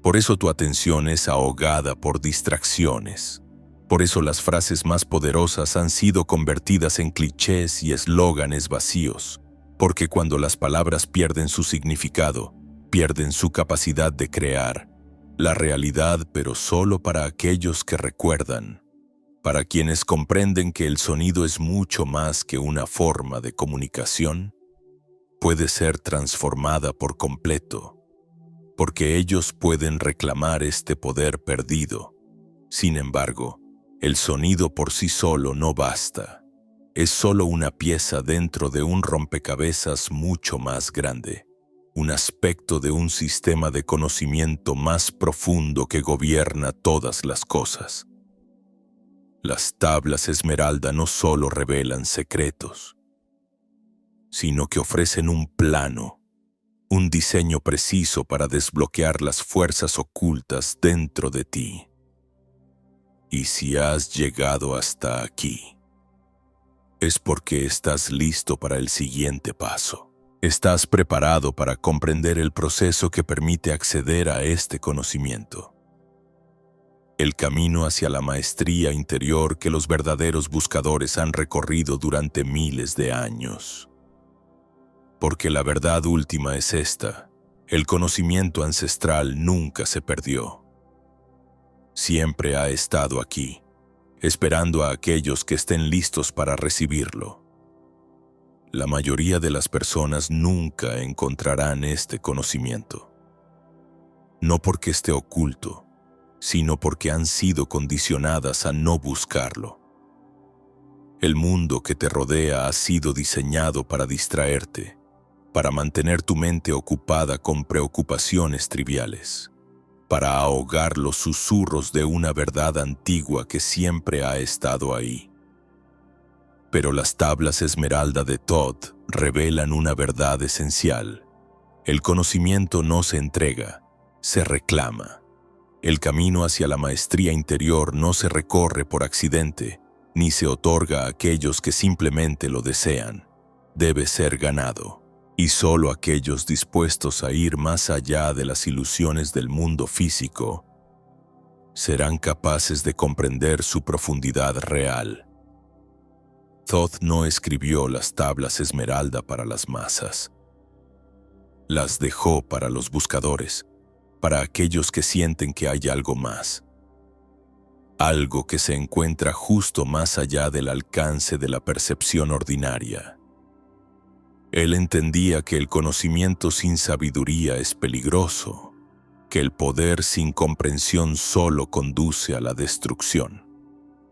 Por eso tu atención es ahogada por distracciones. Por eso las frases más poderosas han sido convertidas en clichés y eslóganes vacíos, porque cuando las palabras pierden su significado, pierden su capacidad de crear la realidad, pero solo para aquellos que recuerdan, para quienes comprenden que el sonido es mucho más que una forma de comunicación, puede ser transformada por completo, porque ellos pueden reclamar este poder perdido. Sin embargo, el sonido por sí solo no basta. es solo una pieza dentro de un rompecabezas mucho más grande, un aspecto de un sistema de conocimiento más profundo que gobierna todas las cosas. Las tablas esmeralda no solo revelan secretos, sino que ofrecen un plano, un diseño preciso para desbloquear las fuerzas ocultas dentro de ti. Y si has llegado hasta aquí, es porque estás listo para el siguiente paso. Estás preparado para comprender el proceso que permite acceder a este conocimiento. El camino hacia la maestría interior que los verdaderos buscadores han recorrido durante miles de años. Porque la verdad última es esta: el conocimiento ancestral nunca se perdió. Siempre ha estado aquí, esperando a aquellos que estén listos para recibirlo. La mayoría de las personas nunca encontrarán este conocimiento. No porque esté oculto, sino porque han sido condicionadas a no buscarlo. El mundo que te rodea ha sido diseñado para distraerte, para mantener tu mente ocupada con preocupaciones triviales, para ahogar los susurros de una verdad antigua que siempre ha estado ahí. Pero las tablas esmeralda de Thoth revelan una verdad esencial. El conocimiento no se entrega, se reclama. El camino hacia la maestría interior no se recorre por accidente, ni se otorga a aquellos que simplemente lo desean. Debe ser ganado, y solo aquellos dispuestos a ir más allá de las ilusiones del mundo físico serán capaces de comprender su profundidad real. Thoth no escribió las tablas esmeralda para las masas. Las dejó para los buscadores, para aquellos que sienten que hay algo más. Algo que se encuentra justo más allá del alcance de la percepción ordinaria. Él entendía que el conocimiento sin sabiduría es peligroso, que el poder sin comprensión solo conduce a la destrucción.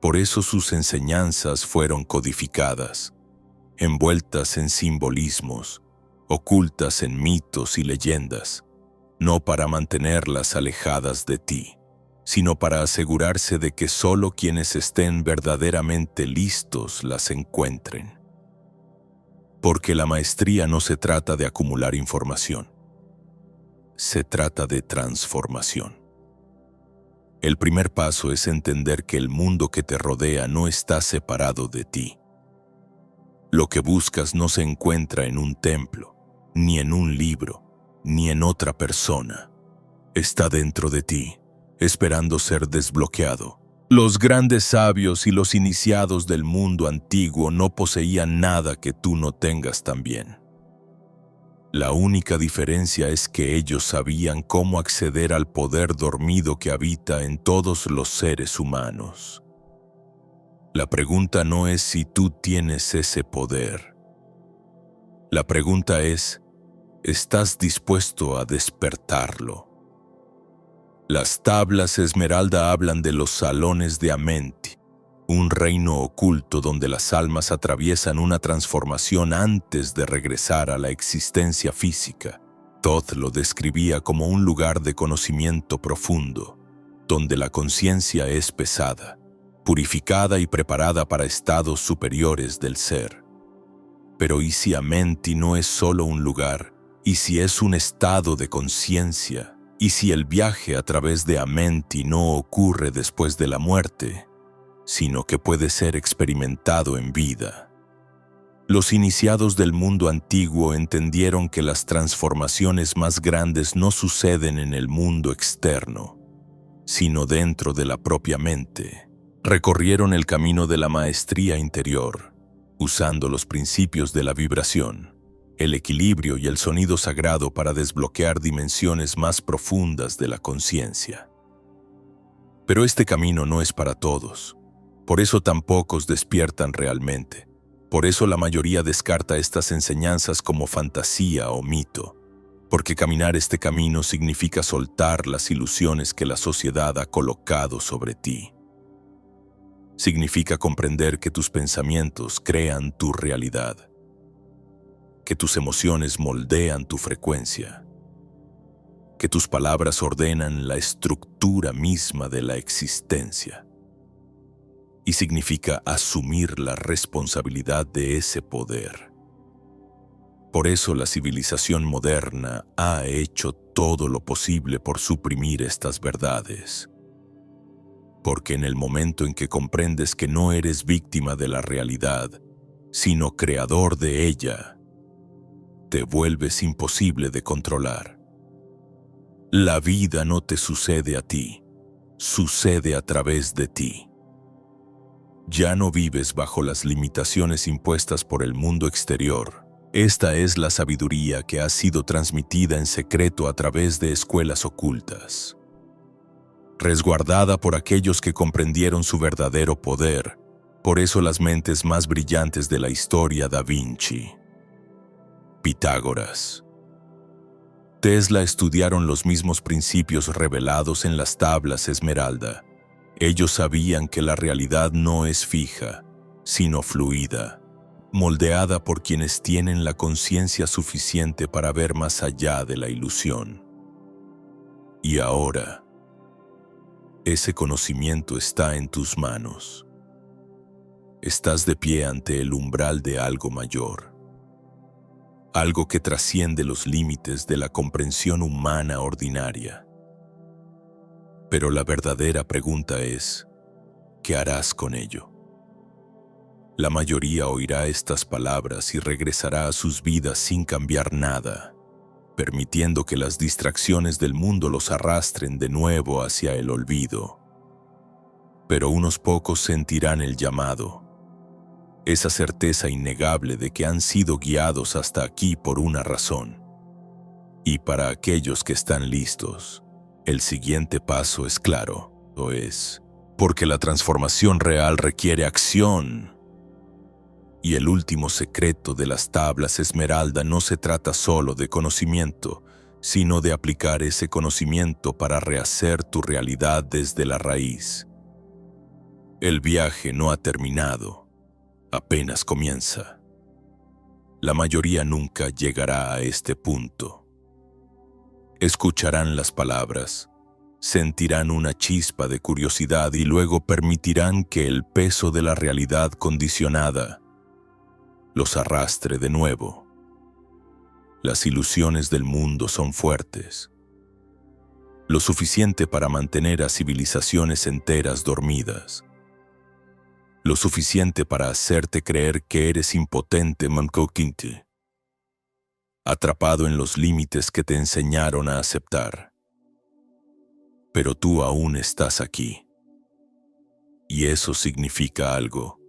Por eso sus enseñanzas fueron codificadas, envueltas en simbolismos, ocultas en mitos y leyendas, no para mantenerlas alejadas de ti, sino para asegurarse de que solo quienes estén verdaderamente listos las encuentren. Porque la maestría no se trata de acumular información, se trata de transformación. El primer paso es entender que el mundo que te rodea no está separado de ti. Lo que buscas no se encuentra en un templo, ni en un libro, ni en otra persona. Está dentro de ti, esperando ser desbloqueado. Los grandes sabios y los iniciados del mundo antiguo no poseían nada que tú no tengas también. La única diferencia es que ellos sabían cómo acceder al poder dormido que habita en todos los seres humanos. La pregunta no es si tú tienes ese poder. La pregunta es, ¿estás dispuesto a despertarlo? Las tablas esmeralda hablan de los salones de Amenti, un reino oculto donde las almas atraviesan una transformación antes de regresar a la existencia física. Thoth lo describía como un lugar de conocimiento profundo, donde la conciencia es pesada, purificada y preparada para estados superiores del ser. Pero ¿y si Amenti no es solo un lugar? ¿Y si es un estado de conciencia? ¿Y si el viaje a través de Amenti no ocurre después de la muerte, sino que puede ser experimentado en vida? Los iniciados del mundo antiguo entendieron que las transformaciones más grandes no suceden en el mundo externo, sino dentro de la propia mente. Recorrieron el camino de la maestría interior, usando los principios de la vibración, el equilibrio y el sonido sagrado para desbloquear dimensiones más profundas de la conciencia. Pero este camino no es para todos. Por eso tan pocos despiertan realmente. Por eso la mayoría descarta estas enseñanzas como fantasía o mito. Porque caminar este camino significa soltar las ilusiones que la sociedad ha colocado sobre ti. Significa comprender que tus pensamientos crean tu realidad, que tus emociones moldean tu frecuencia, que tus palabras ordenan la estructura misma de la existencia. Y significa asumir la responsabilidad de ese poder. Por eso la civilización moderna ha hecho todo lo posible por suprimir estas verdades. Porque en el momento en que comprendes que no eres víctima de la realidad, sino creador de ella, te vuelves imposible de controlar. La vida no te sucede a ti, sucede a través de ti. Ya no vives bajo las limitaciones impuestas por el mundo exterior. Esta es la sabiduría que ha sido transmitida en secreto a través de escuelas ocultas, resguardada por aquellos que comprendieron su verdadero poder. Por eso las mentes más brillantes de la historia: Da Vinci, Pitágoras, Tesla, estudiaron los mismos principios revelados en las tablas Esmeralda. Ellos sabían que la realidad no es fija, sino fluida, moldeada por quienes tienen la conciencia suficiente para ver más allá de la ilusión. Y ahora, ese conocimiento está en tus manos. Estás de pie ante el umbral de algo mayor, algo que trasciende los límites de la comprensión humana ordinaria. Pero la verdadera pregunta es, ¿qué harás con ello? La mayoría oirá estas palabras y regresará a sus vidas sin cambiar nada, permitiendo que las distracciones del mundo los arrastren de nuevo hacia el olvido. Pero unos pocos sentirán el llamado, esa certeza innegable de que han sido guiados hasta aquí por una razón. Y para aquellos que están listos, el siguiente paso es claro, porque la transformación real requiere acción. Y el último secreto de las tablas Esmeralda no se trata solo de conocimiento, sino de aplicar ese conocimiento para rehacer tu realidad desde la raíz. El viaje no ha terminado, apenas comienza. La mayoría nunca llegará a este punto. Escucharán las palabras, sentirán una chispa de curiosidad y luego permitirán que el peso de la realidad condicionada los arrastre de nuevo. Las ilusiones del mundo son fuertes, lo suficiente para mantener a civilizaciones enteras dormidas, lo suficiente para hacerte creer que eres impotente, mancoquinte, atrapado en los límites que te enseñaron a aceptar. Pero tú aún estás aquí. Y eso significa algo.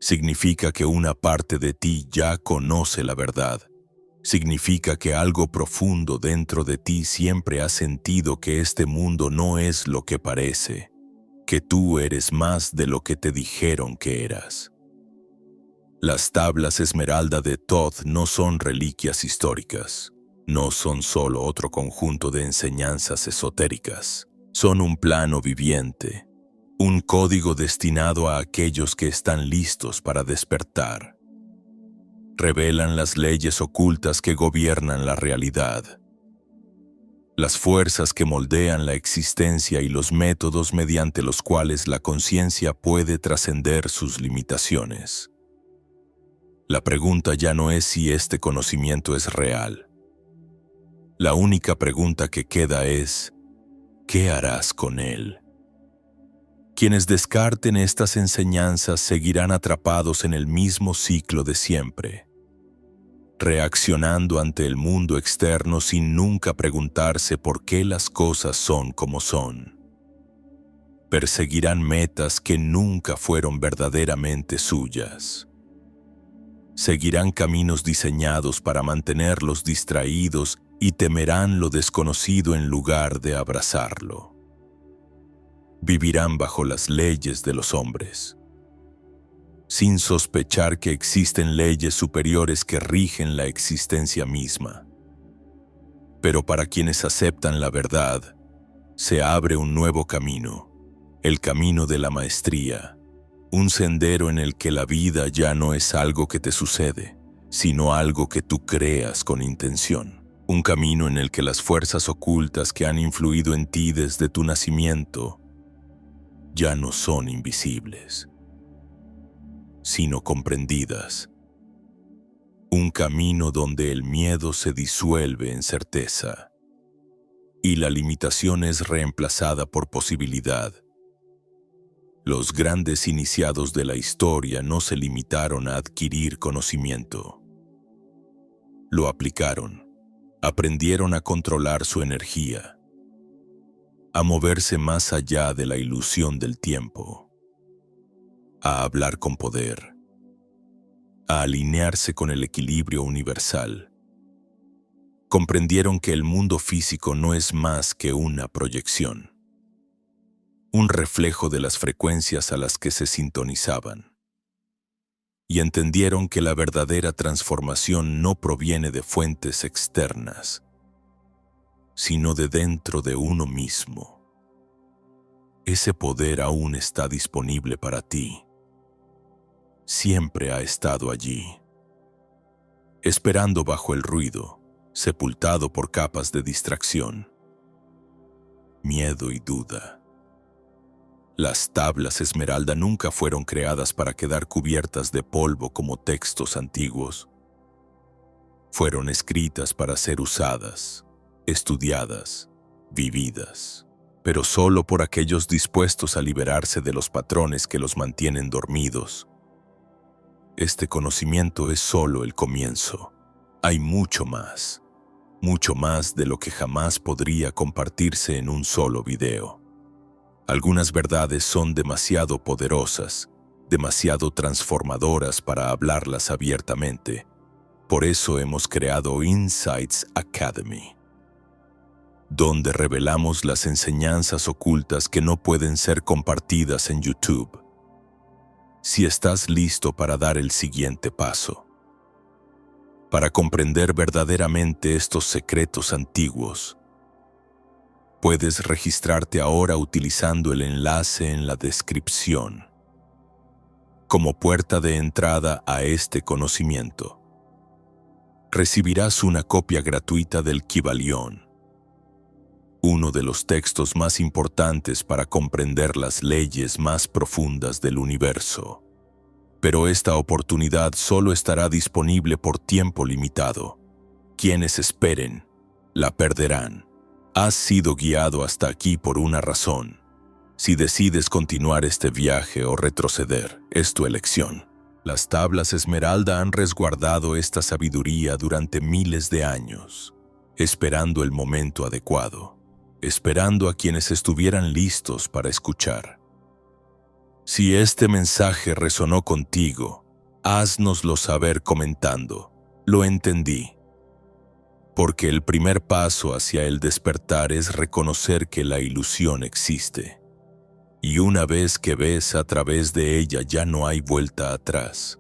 Significa que una parte de ti ya conoce la verdad. Significa que algo profundo dentro de ti siempre ha sentido que este mundo no es lo que parece, que tú eres más de lo que te dijeron que eras. Las tablas Esmeralda de Thoth no son reliquias históricas, no son solo otro conjunto de enseñanzas esotéricas. Son un plano viviente, un código destinado a aquellos que están listos para despertar. Revelan las leyes ocultas que gobiernan la realidad, las fuerzas que moldean la existencia y los métodos mediante los cuales la conciencia puede trascender sus limitaciones. La pregunta ya no es si este conocimiento es real. La única pregunta que queda es, ¿qué harás con él? Quienes descarten estas enseñanzas seguirán atrapados en el mismo ciclo de siempre, reaccionando ante el mundo externo sin nunca preguntarse por qué las cosas son como son. Perseguirán metas que nunca fueron verdaderamente suyas. Seguirán caminos diseñados para mantenerlos distraídos y temerán lo desconocido en lugar de abrazarlo. Vivirán bajo las leyes de los hombres, sin sospechar que existen leyes superiores que rigen la existencia misma. Pero para quienes aceptan la verdad, se abre un nuevo camino, el camino de la maestría, Un sendero en el que la vida ya no es algo que te sucede, sino algo que tú creas con intención. Un camino en el que las fuerzas ocultas que han influido en ti desde tu nacimiento ya no son invisibles, sino comprendidas. Un camino donde el miedo se disuelve en certeza y la limitación es reemplazada por posibilidad. Los grandes iniciados de la historia no se limitaron a adquirir conocimiento. Lo aplicaron, aprendieron a controlar su energía, a moverse más allá de la ilusión del tiempo, a hablar con poder, a alinearse con el equilibrio universal. Comprendieron que el mundo físico no es más que una proyección, un reflejo de las frecuencias a las que se sintonizaban. Y entendieron que la verdadera transformación no proviene de fuentes externas, sino de dentro de uno mismo. Ese poder aún está disponible para ti. Siempre ha estado allí, esperando bajo el ruido, sepultado por capas de distracción, miedo y duda. Las tablas esmeralda nunca fueron creadas para quedar cubiertas de polvo como textos antiguos. Fueron escritas para ser usadas, estudiadas, vividas, pero solo por aquellos dispuestos a liberarse de los patrones que los mantienen dormidos. Este conocimiento es solo el comienzo. Hay mucho más de lo que jamás podría compartirse en un solo video. Algunas verdades son demasiado poderosas, demasiado transformadoras para hablarlas abiertamente. Por eso hemos creado Insights Academy, donde revelamos las enseñanzas ocultas que no pueden ser compartidas en YouTube. Si estás listo para dar el siguiente paso, para comprender verdaderamente estos secretos antiguos, puedes registrarte ahora utilizando el enlace en la descripción como puerta de entrada a este conocimiento. Recibirás una copia gratuita del Kybalión, uno de los textos más importantes para comprender las leyes más profundas del universo. Pero esta oportunidad solo estará disponible por tiempo limitado. Quienes esperen, la perderán. Has sido guiado hasta aquí por una razón. Si decides continuar este viaje o retroceder, es tu elección. Las tablas esmeralda han resguardado esta sabiduría durante miles de años, esperando el momento adecuado, esperando a quienes estuvieran listos para escuchar. Si este mensaje resonó contigo, háznoslo saber comentando. Lo entendí. Porque el primer paso hacia el despertar es reconocer que la ilusión existe. Y una vez que ves a través de ella ya no hay vuelta atrás.